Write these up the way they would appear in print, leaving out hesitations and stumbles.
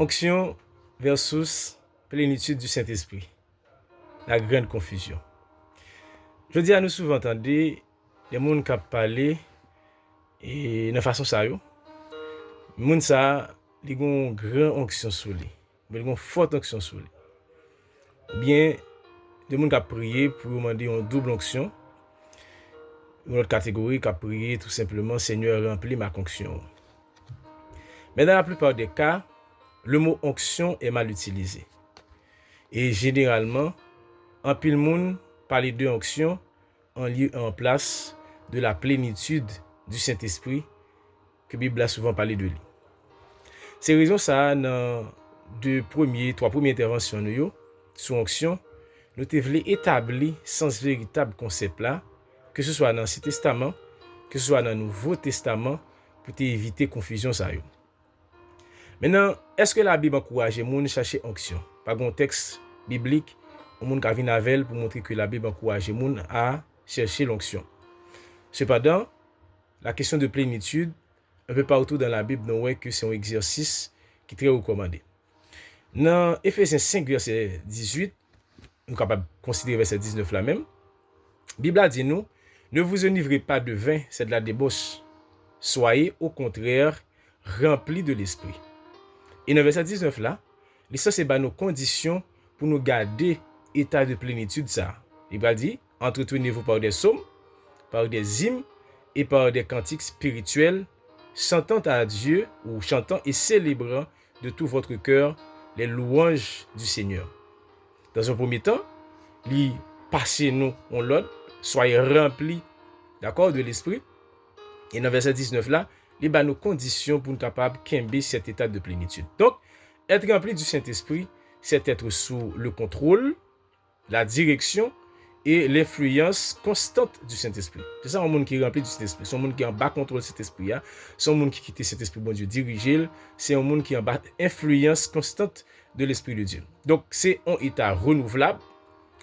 Onction versus plénitude du Saint-Esprit. La grande confusion. Je dis à nous souvent entendre des gens qui parlent et de façon ça yo. Les gens ça, ils ont une grande onction sur lui. Ils ont une forte onction sur lui. Ou bien des gens qui prié pour demander une double onction. Une autre catégorie qui a prié tout simplement Seigneur remplis ma onction. Mais dans la plupart des cas, le mot onction est mal utilisé. Et généralement, en pile monde parle de onction en lieu en place de la plénitude du Saint-Esprit que la Bible a souvent parlé de lui. C'est raison ça dans trois premières interventions nous sur onction, nous devons établir sans véritable concept là, que ce soit dans l'Ancien Testament, que ce soit dans le Nouveau Testament, pour éviter confusion ça yo. Maintenant, est-ce que la Bible encourage les gens à chercher onction? Par un texte biblique, on monde qui vient avec pour montrer que la Bible encourage les gens à chercher l'onction. Cependant, la question de plénitude, un peu partout dans la Bible, nous voyons que c'est un exercice qui est très recommandé. Dans Éphésiens 5, verset 18, nous sommes capables de considérer verset 19 là même, la Bible a dit nous, ne vous enivrez pas de vin, c'est de la débauche. Soyez au contraire remplis de l'esprit. Et dans verset 19 là, ça c'est nos conditions pour nous garder état de plénitude ça. Il va dire, entretenez-vous par des psaumes, par des hymnes et par des cantiques spirituels, chantant à Dieu ou chantant et célébrant de tout votre cœur les louanges du Seigneur. Dans un premier temps, passez-nous en l'autre, soyez remplis, d'accord, de l'esprit. Et dans verset 19 là, il y a nos conditions pour nous capables de cet état de plénitude. Donc, être rempli du Saint-Esprit, c'est être sous le contrôle, la direction et l'influence constante du Saint-Esprit. C'est ça un monde qui est rempli du Saint-Esprit. C'est un monde qui est en bas contrôle de cet esprit. C'est un monde qui quitte cet esprit, bon Dieu, dirigé. C'est un monde qui est en bas influence constante de l'Esprit de Dieu. Donc, c'est un état renouvelable,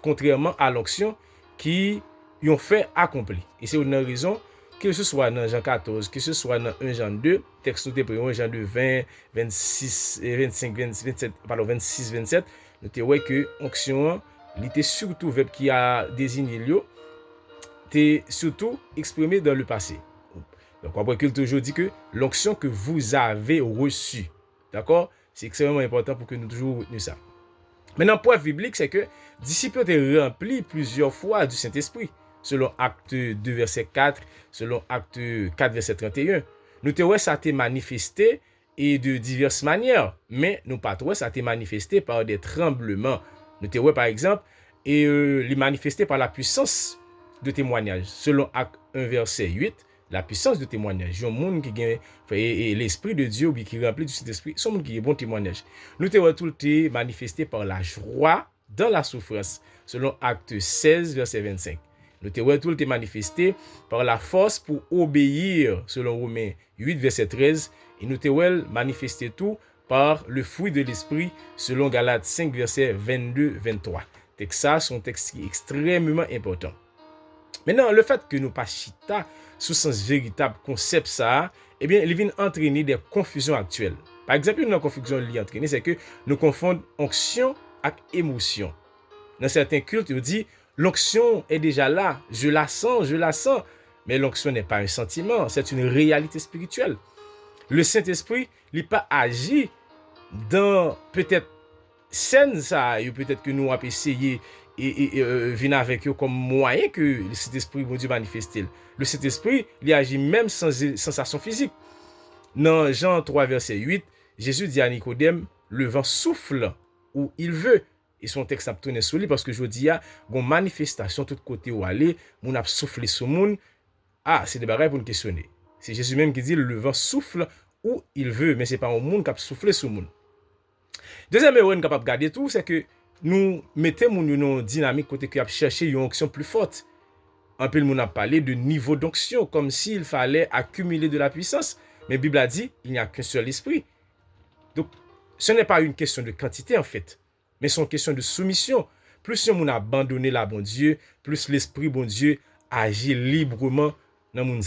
contrairement à l'onction qui y ont fait accompli. Et c'est une raison que ce soit dans Jean 14, que ce soit dans 1 Jean 2, texte nous te 1 Jean 2, 20, 26, 25, 27, pardon, 26, 27, nous te voyons que l'onction, il était surtout verbe qui a désigné lui, était surtout exprimé dans le passé. Donc, on peut toujours dire que l'onction que vous avez reçue, d'accord, c'est extrêmement important pour que nous toujours retenions ça. Maintenant, point biblique, c'est que disciples étaient remplis plusieurs fois du Saint-Esprit, selon Acte 2, verset 4, selon Acte 4, verset 31. Nous te voyons ça a été manifesté et de diverses manières, mais nous pas trouvé ça a été manifesté par des tremblements. Nous te voyons par exemple, et les manifesté par la puissance de témoignage, selon Acte 1, verset 8. La puissance de témoignage. Il y a un monde qui gagne l'esprit de Dieu ou qui est rempli du Saint-Esprit, c'est un monde qui est bon témoignage. Nous te voyons tout le manifesté par la joie dans la souffrance, selon Acte 16, verset 25. Nous te voyons tout le manifesté par la force pour obéir, selon Romains 8, verset 13. Et nous te voyons manifesté tout par le fruit de l'esprit, selon Galates 5, verset 22-23. Ça, c'est un texte qui est extrêmement important. Maintenant, le fait que nous pas chita sous sens véritable concept ça, eh bien, il vient entraîner des confusions actuelles. Par exemple, une confusion liée entraîner, c'est que nous confondons onction avec émotion. Dans certains cultes, on dit l'onction est déjà là, je la sens. Mais l'onction n'est pas un sentiment, c'est une réalité spirituelle. Le Saint-Esprit, il pas agi dans peut-être scène ça, ou peut-être que nous avons essayé et venir avec eux comme moyen que le Saint-Esprit bon Dieu manifeste. Le Saint-Esprit, il agit même sans sensation physique. Dans Jean 3, verset 8, Jésus dit à Nicodème, le vent souffle où il veut. Et son texte a tourné sur lui parce que je dis, il y a une manifestation de tout côté où aller, on a soufflé sur le monde. Ah, c'est des bagages pour nous questionner. C'est Jésus même qui dit, le vent souffle où il veut, mais ce n'est pas un monde qui a soufflé sur le monde. Deuxième erreur qu'on est capable de garder tout, c'est que nous mettons une dynamique côté qui a cherché une onction plus forte. Un peu le monde a parlé de niveau d'onction, comme s'il fallait accumuler de la puissance. Mais la Bible a dit, il n'y a qu'un seul esprit. Donc, ce n'est pas une question de quantité en fait, mais c'est une question de soumission. Plus on a abandonné la bon Dieu, plus l'esprit bon Dieu agit librement dans le monde.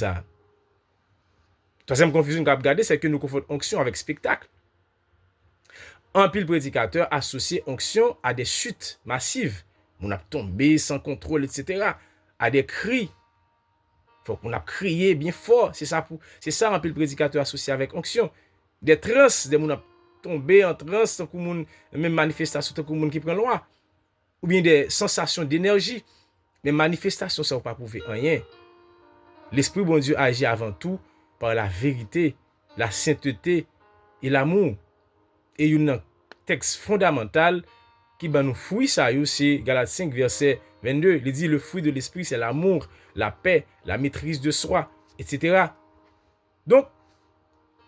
Troisième confusion qu'on a regardé, c'est que nous confondons onction avec spectacle. Un pile prédicateur associe onction à des chutes massives. On a tombé sans contrôle, etc. À des cris. Faut qu'on a crié bien fort. C'est ça un pile prédicateur associé avec onction. Des transes, des moun a tombé en transe, tant qu'on même manifestation, tant qu'on moun qui prend loi. Ou bien des sensations d'énergie. Mais manifestation, ça ne va pas prouver rien. L'Esprit bon Dieu agit avant tout par la vérité, la sainteté et l'amour. Et il y a un texte fondamental qui va nous fruit ça, c'est Galates 5, verset 22. Il dit le fruit de l'Esprit, c'est l'amour, la paix, la maîtrise de soi, etc. Donc,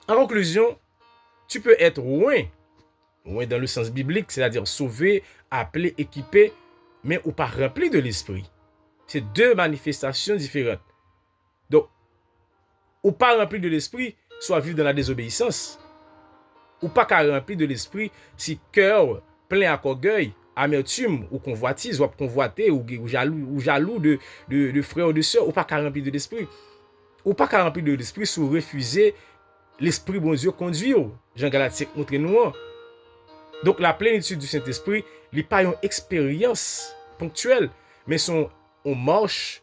en conclusion, tu peux être loin dans le sens biblique, c'est-à-dire sauvé, appelé, équipé, mais ou pas rempli de l'Esprit. C'est deux manifestations différentes. Donc, ou pas rempli de l'Esprit, soit vivre dans la désobéissance. Ou pas qu'à rempli de l'Esprit, si cœur plein à orgueil, amertume, ou convoitise, ou convoité, ou jaloux de frères ou de sœurs, ou pas qu'à rempli de l'Esprit. Ou pas qu'à rempli de l'Esprit, sous refuser l'Esprit bon Dieu conduire. Jean Galates 5 montre nous. Donc la plénitude du Saint-Esprit, il n'est pas une expérience ponctuelle, mais son marche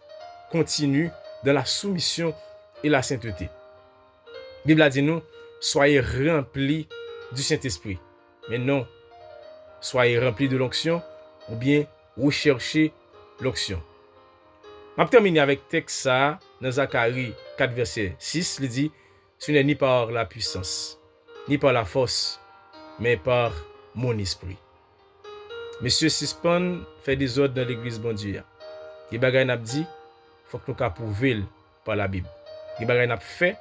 continue dans la soumission et la sainteté. La Bible a dit nous, soyez remplis du Saint-Esprit. Mais non, soyez remplis de l'onction ou bien recherchez l'onction. Je vais terminer avec le texte ça, dans Zacharie 4, verset 6, il dit, ce n'est ni par la puissance, ni par la force, mais par mon esprit. Monsieur Sispan fait des ordres dans l'église bon Dieu. Les bagages n'a dit, faut que nous prouver par la Bible. Les bagages n'a fait,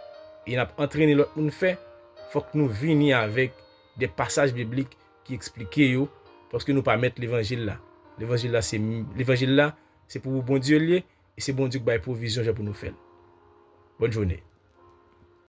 et n'a entraîné l'autre monde fait, faut que nous venions avec des passages bibliques qui expliquent yo, parce que nous pas mettre l'évangile là. L'évangile là, c'est pour bon Dieu lié, et c'est bon Dieu qui a provision pour nous faire. Bonne journée.